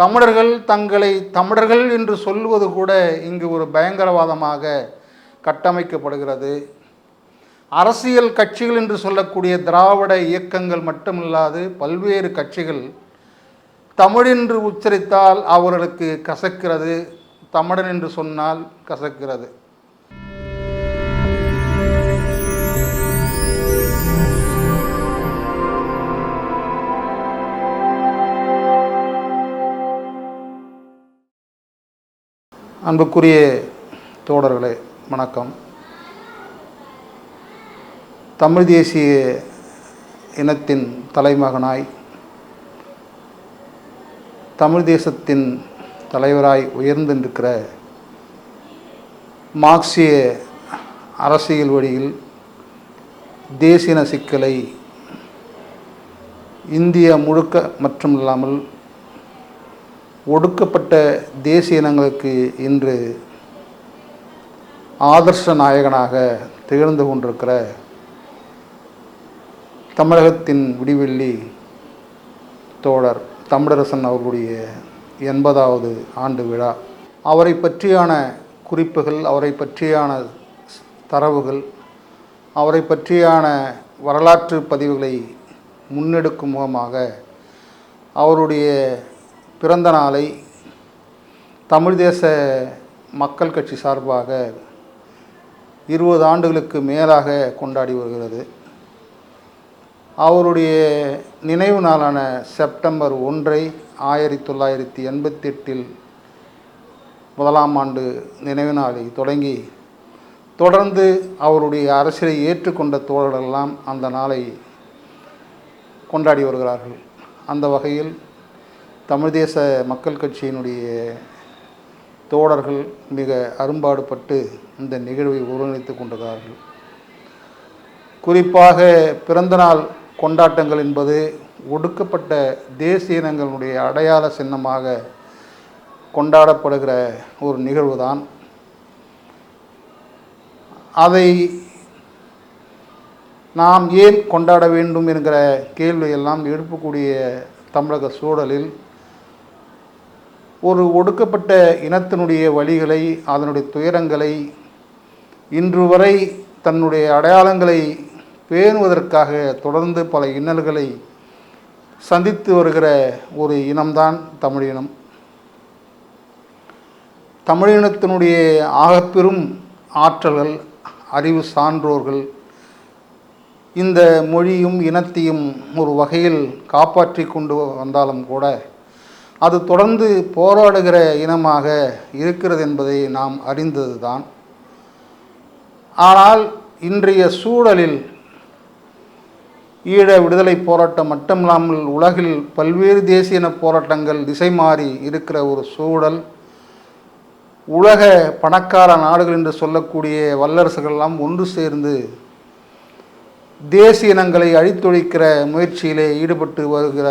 தமிழர்கள் தங்களை தமிழர்கள் என்று சொல்வது கூட இங்கு ஒரு பயங்கரவாதமாக கட்டமைக்கப்படுகிறது. அரசியல் கட்சிகள் என்று சொல்லக்கூடிய திராவிட இயக்கங்கள் மட்டுமில்லாது பல்வேறு கட்சிகள் தமிழென்று உச்சரித்தால் அவர்களுக்கு கசக்கிறது, தமிழன் என்று சொன்னால் கசக்கிறது. அன்புக்குரிய தோழர்களே, வணக்கம். தமிழ் தேசிய இனத்தின் தலைமகனாய், தமிழ் தேசத்தின் தலைவராய் உயர்ந்திருக்கிற மார்க்சிய அரசியல் வழியில் தேசிய சிக்கலை இந்தியா முழுக்க மற்றும் இல்லாமல் ஒடுக்கப்பட்ட தேசிய இனங்களுக்கு இன்று ஆதர்ச நாயகனாக திகழ்ந்து கொண்டிருக்கிற தமிழகத்தின் விடிவெள்ளி தோழர் தமிழரசன் அவர்களுடைய 80வது ஆண்டு விழா. அவரை பற்றியான குறிப்புகள், அவரை பற்றியான தரவுகள், அவரை பற்றியான வரலாற்று பதிவுகளை முன்னெடுக்கும் முகமாக அவருடைய பிறந்த நாளை தமிழ் தேச மக்கள் கட்சி சார்பாக 20 ஆண்டுகளுக்கு மேலாக கொண்டாடி வருகிறது. அவருடைய நினைவு நாளான செப்டம்பர் 1 1988 முதலாம் ஆண்டு நினைவு நாளை தொடர்ந்து அவருடைய அரசியலை ஏற்றுக்கொண்ட தோழர்களெல்லாம் அந்த நாளை கொண்டாடி வருகிறார்கள். அந்த வகையில் தமிழ் தேச மக்கள் கட்சியினுடைய தோழர்கள் மிக அரும்பாடுபட்டு இந்த நிகழ்வை ஒருங்கிணைத்து கொண்டிருக்கிறார்கள். குறிப்பாக பிறந்தநாள் கொண்டாட்டங்கள் என்பது ஒடுக்கப்பட்ட தேசிய இனங்களுடைய அடையாள சின்னமாக கொண்டாடப்படுகிற ஒரு நிகழ்வுதான். அதை நாம் ஏன் கொண்டாட வேண்டும் என்கிற கேள்வியெல்லாம் எழுப்பக்கூடிய தமிழக சூழலில் ஒரு ஒடுக்கப்பட்ட இனத்தினுடைய வழிகளை, அதனுடைய துயரங்களை, இன்று வரை தன்னுடைய அடையாளங்களை பேணுவதற்காக தொடர்ந்து பல இன்னல்களை சந்தித்து வருகிற ஒரு இனம்தான் தமிழினம். தமிழினத்தினுடைய ஆகப்பெரும் ஆற்றல்கள், அறிவு சான்றோர்கள் இந்த மொழியும் இனத்தையும் ஒரு வகையில் காப்பாற்றி கொண்டு வந்தாலும் கூட அது தொடர்ந்து போராடுகிற இனமாக இருக்கிறது என்பதை நாம் அறிந்தது தான். ஆனால் இன்றைய சூழலில் ஈழ விடுதலை போராட்டம் மட்டுமில்லாமல் உலகில் பல்வேறு தேசிய இன போராட்டங்கள் திசை மாறி இருக்கிற ஒரு சூழல், உலக பணக்கார நாடுகள் என்று சொல்லக்கூடிய வல்லரசுகளெல்லாம் ஒன்று சேர்ந்து தேசிய இனங்களை அழித்தொழிக்கிற முயற்சியிலே ஈடுபட்டு வருகிற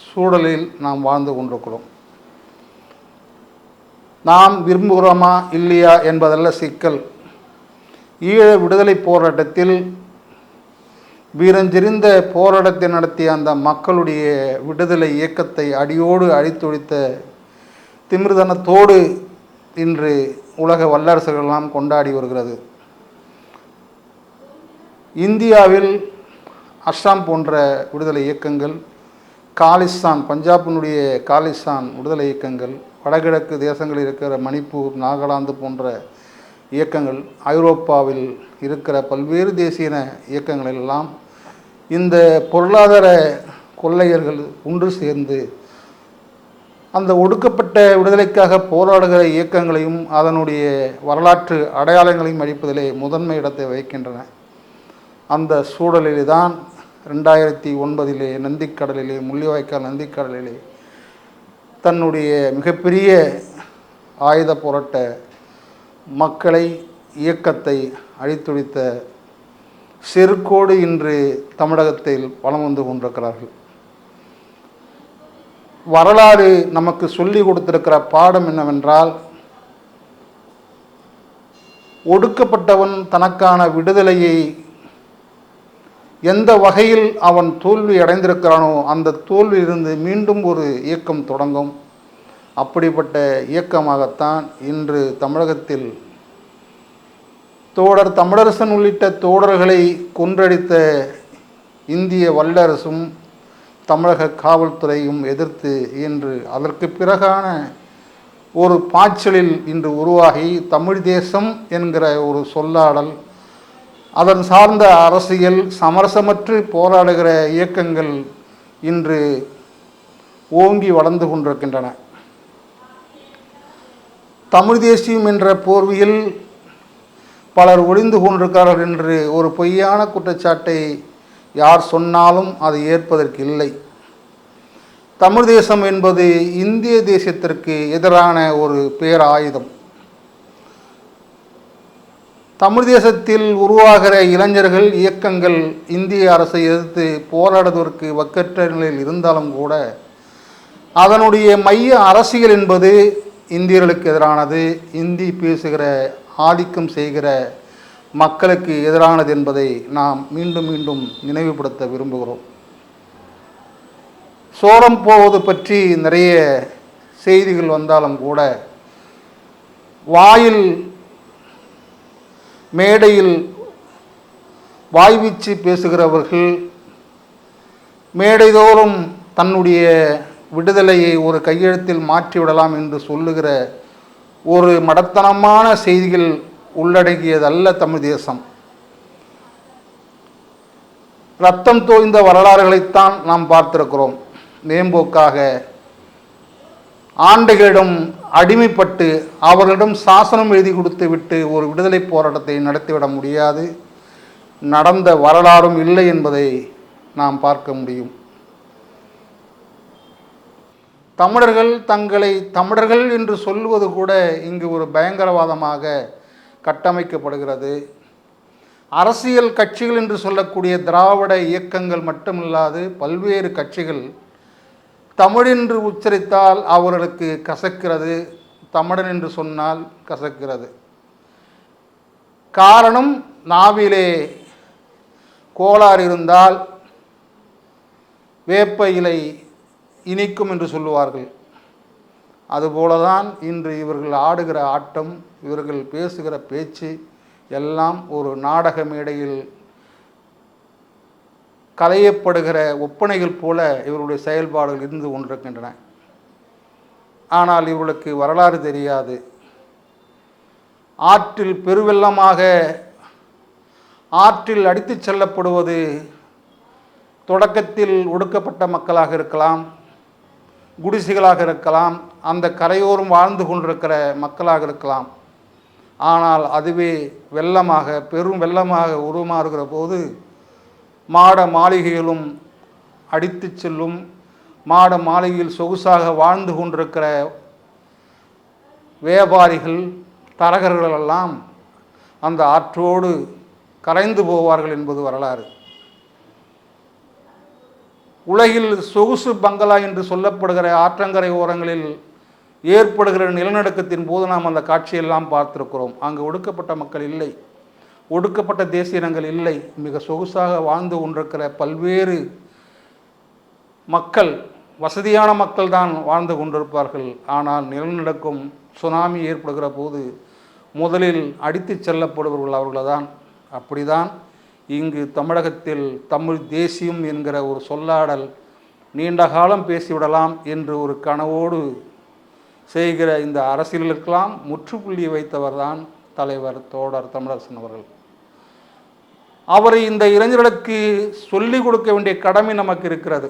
சூழலில் நாம் வாழ்ந்து கொண்டிருக்கிறோம். நாம் விரும்புகிறோமா இல்லையா என்பதல்ல சிக்கல். ஈழ விடுதலை போராட்டத்தில் வீரஞ்செறிந்த போராட்டத்தை நடத்திய அந்த மக்களுடைய விடுதலை இயக்கத்தை அடியோடு அழித்தொழித்த திமிர்தனத்தோடு இன்று உலக வல்லரசுகளெல்லாம் கொண்டாடி வருகிறது. இந்தியாவில் அஸ்ஸாம் போன்ற விடுதலை இயக்கங்கள், காலிஸ்தான், பஞ்சாபினுடைய காலிஸ்தான் விடுதலை இயக்கங்கள், வடகிழக்கு தேசங்களில் இருக்கிற மணிப்பூர், நாகாலாந்து போன்ற இயக்கங்கள், ஐரோப்பாவில் இருக்கிற பல்வேறு தேசிய இயக்கங்களெல்லாம் இந்த பொருளாதார கொள்ளையர்கள் ஒன்று சேர்ந்து அந்த ஒடுக்கப்பட்ட விடுதலைக்காக போராடுகிற இயக்கங்களையும் அதனுடைய வரலாற்று அடையாளங்களையும் அழிப்பதிலே முதன்மை இடத்தை வகிக்கின்றன. அந்த சூழலிலே தான் 2009 நந்திக்கடலிலே, முள்ளிவாய்க்கால் நந்திக்கடலிலே தன்னுடைய மிகப்பெரிய ஆயுத போராட்ட மக்களை, இயக்கத்தை அழித்தொழித்த செருக்கோடு இன்று தமிழகத்தில் வலம் வந்து கொண்டிருக்கிறார்கள். வரலாறு நமக்கு சொல்லி கொடுத்திருக்கிற பாடம் என்னவென்றால், ஒடுக்கப்பட்டவன் தனக்கான விடுதலையை எந்த வகையில் அவன் தோல்வி அடைந்திருக்கிறானோ அந்த தோல்வியிலிருந்து மீண்டும் ஒரு இயக்கம் தொடங்கும். அப்படிப்பட்ட இயக்கமாகத்தான் இன்று தமிழகத்தில் தோடர் தமிழரசன் உள்ளிட்ட தோடர்களை கொன்றடித்த இந்திய வல்லரசும் தமிழக காவல்துறையும் எதிர்த்து இன்று அதற்கு பிறகான ஒரு பாய்ச்சலில் இன்று உருவாகி தமிழ் தேசம் என்கிற ஒரு சொல்லாடல், அதன் சார்ந்த அரசியல், சமரசமற்று போராடுகிற இயக்கங்கள் இன்று ஓங்கி வளர்ந்து கொண்டிருக்கின்றன. தமிழ் தேசியம் என்ற போர்வையில் பலர் ஒளிந்து கொண்டிருக்கிறார்கள் என்று ஒரு பொய்யான குற்றச்சாட்டை யார் சொன்னாலும் அதை ஏற்பதற்கு இல்லை. தமிழ் தேசம் என்பது இந்திய தேசத்திற்கு எதிரான ஒரு பேராயுதம். தமிழ் தேசத்தில் உருவாகிற இளைஞர்கள் இயக்கங்கள் இந்திய அரசை எதிர்த்து போராடுவதற்கு வக்கற்ற நிலையில் இருந்தாலும் கூட அதனுடைய மைய அரசியல் என்பது இந்தியர்களுக்கு எதிரானது, இந்தி பேசுகிற ஆதிக்கம் செய்கிற மக்களுக்கு எதிரானது என்பதை நாம் மீண்டும் மீண்டும் நினைவுபடுத்த விரும்புகிறோம். சோரம் போவது பற்றி நிறைய செய்திகள் வந்தாலும் கூட மேடையில் வாய்வீச்சு பேசுகிறவர்கள் மேடைதோறும் தன்னுடைய விடுதலையை ஒரு கையெழுத்தில் மாற்றிவிடலாம் என்று சொல்லுகிற ஒரு மடத்தனமான செய்திகள் உள்ளடங்கியதல்ல தமிழ் தேசம். இரத்தம் தோய்ந்த வரலாறுகளைத்தான் நாம் பார்த்திருக்கிறோம். மேம்போக்காக ஆண்டைகளிடம் அடிமைப்பட்டு அவர்களிடம் சாசனம் எழுதி கொடுத்து விட்டு ஒரு விடுதலை போராட்டத்தை நடத்திவிட முடியாது. நடந்த வரலாறும் இல்லை என்பதை நாம் பார்க்க முடியும். தமிழர்கள் தங்களை தமிழர்கள் என்று சொல்லுவது கூட இங்கு ஒரு பயங்கரவாதமாக கட்டமைக்கப்படுகிறது. அரசியல் கட்சிகள் என்று சொல்லக்கூடிய திராவிட இயக்கங்கள் மட்டுமில்லாது பல்வேறு கட்சிகள் தமிழ் என்று உச்சரித்தால் அவர்களுக்கு கசக்கிறது, தமிழன் என்று சொன்னால் கசக்கிறது. காரணம், நாவிலே கோளாறு இருந்தால் வேப்ப இலை இனிக்கும் என்று சொல்லுவார்கள். அதுபோலதான் இன்று இவர்கள் ஆடுகிற ஆட்டம், இவர்கள் பேசுகிற பேச்சு எல்லாம் ஒரு நாடக மேடையில் கலையப்படுகிற ஒப்பனைகள் போல இவருடைய செயல்பாடுகள் இருந்து கொண்டிருக்கின்றன. ஆனால் இவர்களுக்கு வரலாறு தெரியாது. ஆற்றில் பெருவெள்ளமாக ஆற்றில் அடித்துச் செல்லப்படுவது தொடக்கத்தில் ஒடுக்கப்பட்ட மக்களாக இருக்கலாம், குடிசைகளாக இருக்கலாம், அந்த கரையோரம் வாழ்ந்து கொண்டிருக்கிற மக்களாக இருக்கலாம். ஆனால் அதுவே வெள்ளமாக பெரும் வெள்ளமாக உருமாறுகிற போது மாட மாளிகைகளும் அடித்து செல்லும். மாட மாளிகையில் சொகுசாக வாழ்ந்து கொண்டிருக்கிற வியாபாரிகள், தரகர்களெல்லாம் அந்த ஆற்றோடு கரைந்து போவார்கள் என்பது வரலாறு. உலகில் சொகுசு பங்களா என்று சொல்லப்படுகிற ஆற்றங்கரை ஓரங்களில் ஏற்படுகிற நிலநடுக்கத்தின் போது நாம் அந்த காட்சியெல்லாம் பார்த்திருக்கிறோம். அங்கு ஒடுக்கப்பட்ட மக்கள் இல்லை, ஒடுக்கப்பட்ட தேசிய இனங்கள் இல்லை. மிக சொகுசாக வாழ்ந்து கொண்டிருக்கிற பல்வேறு மக்கள், வசதியான மக்கள் தான் வாழ்ந்து கொண்டிருப்பார்கள். ஆனால் நிலநடுக்கம், சுனாமி ஏற்படுகிற போது முதலில் அடித்து செல்லப்படுபவர்கள் அவர்கள்தான். அப்படிதான் இங்கு தமிழகத்தில் தமிழ் தேசியம் என்கிற ஒரு சொல்லாடல் நீண்ட காலம் பேசிவிடலாம் என்று ஒரு கனவோடு செய்கிற இந்த அரசியலுக்கெல்லாம் முற்றுப்புள்ளி வைத்தவர்தான் தலைவர் தோடர் தமிழரசன் அவர்கள். அவரை இந்த இளைஞர்களுக்கு சொல்லிக் கொடுக்க வேண்டிய கடமை நமக்கு இருக்கிறது.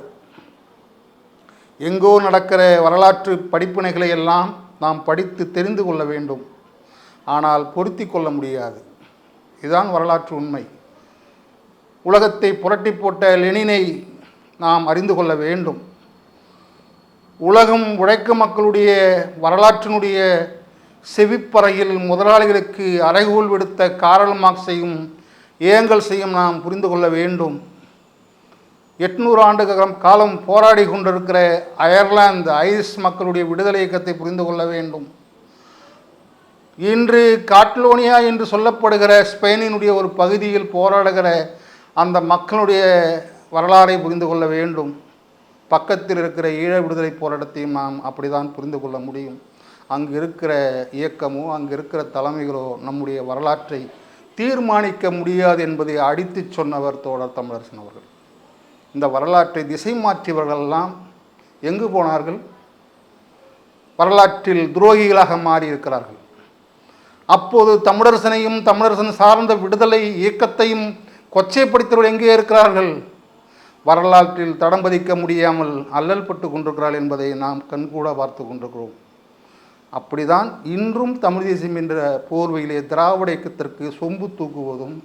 எங்கோ நடக்கிற வரலாற்று படிப்பினைகளை எல்லாம் நாம் படித்து தெரிந்து கொள்ள வேண்டும். ஆனால் பொருத்தி கொள்ள முடியாது. இதுதான் வரலாற்று உண்மை. உலகத்தை புரட்டி போட்ட லெனினை நாம் அறிந்து கொள்ள வேண்டும். உலகம் உழைக்கும் மக்களுடைய வரலாற்றினுடைய செவிப்பறையில் முதலாளிகளுக்கு அறைகூல் விடுத்த காரல் மார்க்ஸையும் ஏங்கல்ஸையும் நாம் புரிந்து கொள்ள வேண்டும். 800 ஆண்டு காலம் போராடி கொண்டிருக்கிற அயர்லாந்து ஐரிஷ் மக்களுடைய விடுதலை இயக்கத்தை புரிந்து கொள்ள வேண்டும். இன்று காட்டலோனியா என்று சொல்லப்படுகிற ஸ்பெயினினுடைய ஒரு பகுதியில் போராடுகிற அந்த மக்களுடைய வரலாறை புரிந்து கொள்ள வேண்டும். பக்கத்தில் இருக்கிற ஈழ விடுதலை போராட்டத்தையும் நாம் அப்படி தான் புரிந்து கொள்ள முடியும். அங்கு இருக்கிற இயக்கமோ அங்கு இருக்கிற தலைமைகளோ நம்முடைய வரலாற்றை தீர்மானிக்க முடியாது என்பதை அடித்து சொன்னவர் தோழர் தமிழரசன் அவர்கள். இந்த வரலாற்றை திசை மாற்றியவர்களெல்லாம் எங்கு போனார்கள்? வரலாற்றில் துரோகிகளாக மாறியிருக்கிறார்கள். அப்போது தமிழரசனையும் தமிழரசன் சார்ந்த விடுதலை இயக்கத்தையும் கொச்சைப்படுத்தவர்கள் எங்கே இருக்கிறார்கள்? வரலாற்றில் தடம் பதிக்க முடியாமல் அல்லல் பட்டு கொண்டிருக்கிறார்கள் என்பதை நாம் கண்கூட பார்த்து கொண்டிருக்கிறோம். அப்படிதான் இன்றும் தமிழ் தேசியம் என்ற போர்வையிலே திராவிட இயக்கத்திற்கு சொம்பு தூக்குவதும்,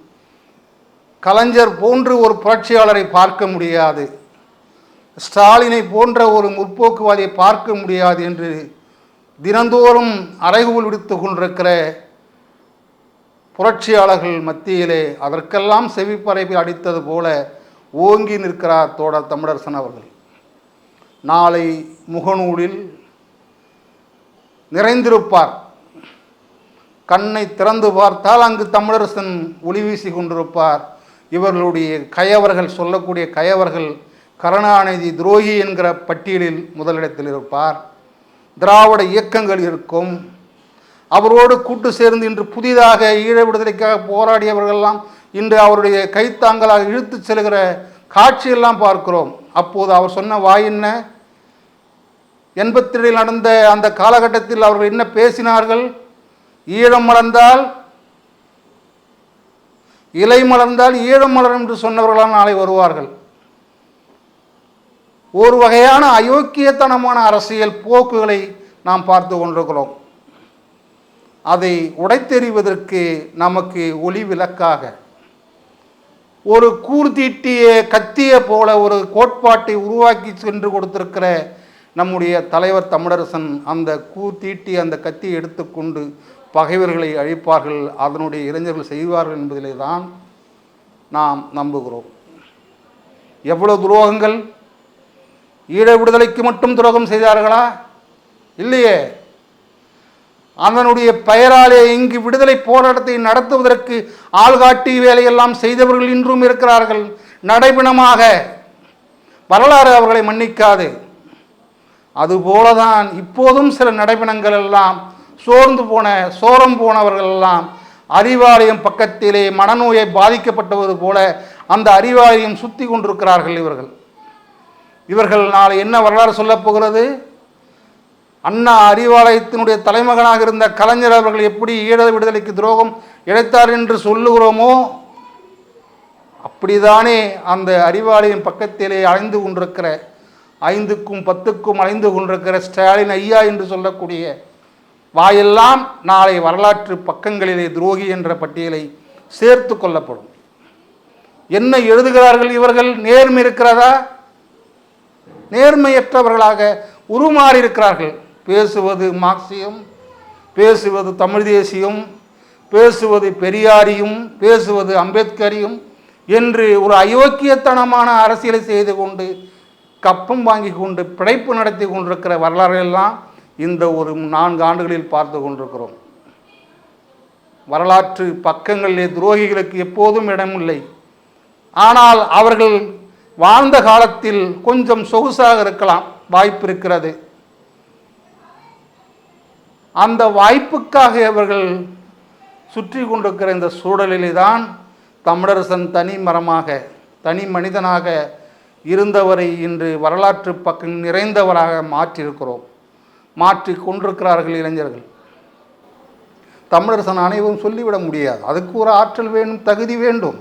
கலைஞர் போன்று ஒரு புரட்சியாளரை பார்க்க முடியாது, ஸ்டாலினை போன்ற ஒரு முற்போக்குவாதியை பார்க்க முடியாது என்று தினந்தோறும் அறைகூவல் விடுத்து கொண்டிருக்கிற புரட்சியாளர்கள் மத்தியிலே அதற்கெல்லாம் செவிப்பறைப்பில் அடித்தது போல ஓங்கி நிற்கிறார் தோழர் தமிழரசன் அவர்கள். நாளை முகநூலில் நிறைந்திருப்பார். கண்ணை திறந்து பார்த்தால் அங்கு தமிழரசன் ஒளி வீசி கொண்டிருப்பார். இவர்களுடைய கயவர்கள், சொல்லக்கூடிய கயவர்கள் கருணாநிதி துரோகி என்கிற பட்டியலில் முதலிடத்தில் இருப்பார். திராவிட இயக்கங்கள் இருக்கும். அவரோடு கூட்டு சேர்ந்து இன்று புதிதாக ஈழ விடுதலைக்காக போராடியவர்களெல்லாம் இன்று அவருடைய கைத்தாங்களாக இழுத்து செல்கிற காட்சியெல்லாம் பார்க்கிறோம். அப்போது அவர் சொன்ன வாய் என்ன? 87 நடந்த அந்த காலகட்டத்தில் அவர்கள் என்ன பேசினார்கள்? ஈழம் மலர்ந்தால் இலை மலர்ந்தால் ஈழம் மலரும் என்று சொன்னவர்களால் நாளை வருவார்கள். ஒரு வகையான அயோக்கியத்தனமான அரசியல் போக்குகளை நாம் பார்த்து கொண்டிருக்கிறோம். அதை உடைத்தெறிவதற்கு நமக்கு ஒளி விளக்காக ஒரு கூர்தீட்டிய கத்திய போல ஒரு கோட்பாட்டை உருவாக்கி சென்று கொடுத்திருக்கிற நம்முடைய தலைவர் தமிழரசன் அந்த கூர்தீட்டி அந்த கத்தியை எடுத்துக்கொண்டு பகைவர்களை அழிப்பார்கள், அதனுடைய இளைஞர்கள் செய்வார்கள் என்பதிலே தான் நாம் நம்புகிறோம். எவ்வளவு துரோகங்கள்! ஈழ விடுதலைக்கு மட்டும் துரோகம் செய்தார்களா? இல்லையே. அதனுடைய பெயராலே இங்கு விடுதலை போராட்டத்தை நடத்துவதற்கு ஆள்காட்டி வேலையெல்லாம் செய்தவர்கள் இன்றும் இருக்கிறார்கள். நடைபிணமாக வரலாறு அவர்களை மன்னிக்காது. அதுபோலதான் இப்போதும் சில நடைபிணங்கள் எல்லாம் சோரம் போனவர்கள் எல்லாம் அறிவாலயம் பக்கத்திலே மனநோயை பாதிக்கப்பட்டவது போல அந்த அறிவாலயம் சுற்றி கொண்டிருக்கிறார்கள். இவர்கள் நாளை என்ன வரலாறு சொல்லப் போகிறது? அண்ணா அறிவாலயத்தினுடைய தலைமகனாக இருந்த கலைஞர் அவர்கள் எப்படி ஈழ விடுதலைக்கு துரோகம் இழைத்தார் என்று சொல்லுகிறோமோ அப்படிதானே அந்த அறிவாலயம் பக்கத்திலே அலைந்து கொண்டிருக்கிற 5க்கும் 10க்கும் அலைந்து கொண்டிருக்கிற ஸ்டாலின் ஐயா என்று சொல்லக்கூடிய வாயெல்லாம் நாளை வரலாற்று பக்கங்களிலே துரோகி என்ற பட்டியலை சேர்த்து கொள்ளப்படும். என்ன எழுதுகிறார்கள் இவர்கள்? நேர்மை இருக்கிறதா? நேர்மையற்றவர்களாக உருமாறியிருக்கிறார்கள். பேசுவது மார்க்சியம், பேசுவது தமிழ் தேசியம், பேசுவது பெரியாரியும், பேசுவது அம்பேத்கரையும் என்று ஒரு அயோக்கியத்தனமான அரசியலை செய்து கொண்டு கப்பம் வாங்கி கொண்டு பிழைப்பு நடத்தி கொண்டிருக்கிற வரலாறெல்லாம் இந்த ஒரு 4 ஆண்டுகளில் பார்த்து கொண்டிருக்கிறோம். வரலாற்று பக்கங்களிலே துரோகிகளுக்கு எப்போதும் இடமில்லை. ஆனால் அவர்கள் வாழ்ந்த காலத்தில் கொஞ்சம் சொகுசாக இருக்கலாம், வாய்ப்பு இருக்கிறது. அந்த வாய்ப்புக்காக அவர்கள் சுற்றி கொண்டிருக்கிற இந்த சூழலிலே தான் தமிழரசன் தனி மரமாக தனி மனிதனாக இருந்தவரை இன்று வரலாற்று பக்கம் நிறைந்தவராக மாற்றியிருக்கிறோம், மாற்றி கொண்டிருக்கிறார்கள் இளைஞர்கள். தமிழரசன் அனைவரும் சொல்லிவிட முடியாது. அதுக்கு ஒரு ஆற்றல் வேண்டும், தகுதி வேண்டும்.